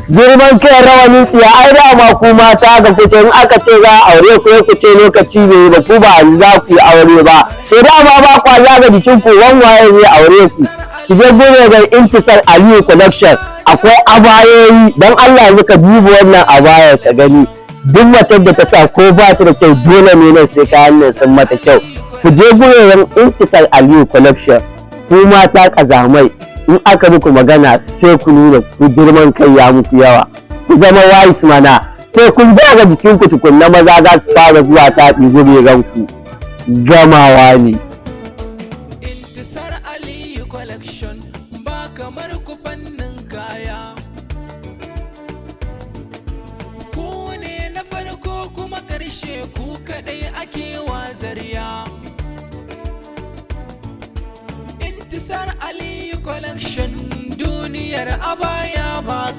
girman kai rawanin tsiya ai dama ku mata ga kuke in aka ce za a aure ku ku ce lokaci bai ba ku ba za ku yi aure ba to dama ba kwa zaga jikin ku wanwaye zai aure ku ki je gure ga INTEESAR ALIYU COLLECTION akwai abayoyi dan Allah yanzu ka duba wannan abaya ka gani duk matar da ta sa ko ba ta da kyau dole ne nan sai kayan nan sun mata kyau ku je gureren INTEESAR ALIYU COLLECTION ku mata kazamai in aka muku magana sai ku nuna ku girman kai ya muku yawa ku zama wise mana sai kun jaga jikin ku tukunna maza za su fara zuwa taɗi gureren ku gamawa ne. INTEESAR ALIYU COLLECTION ba kamar ku fannin kaya, ku ne na farko kuma ƙarshe, ku kaɗai ake wazariya. INTEESAR ALIYU COLLECTION duniyar abaya ba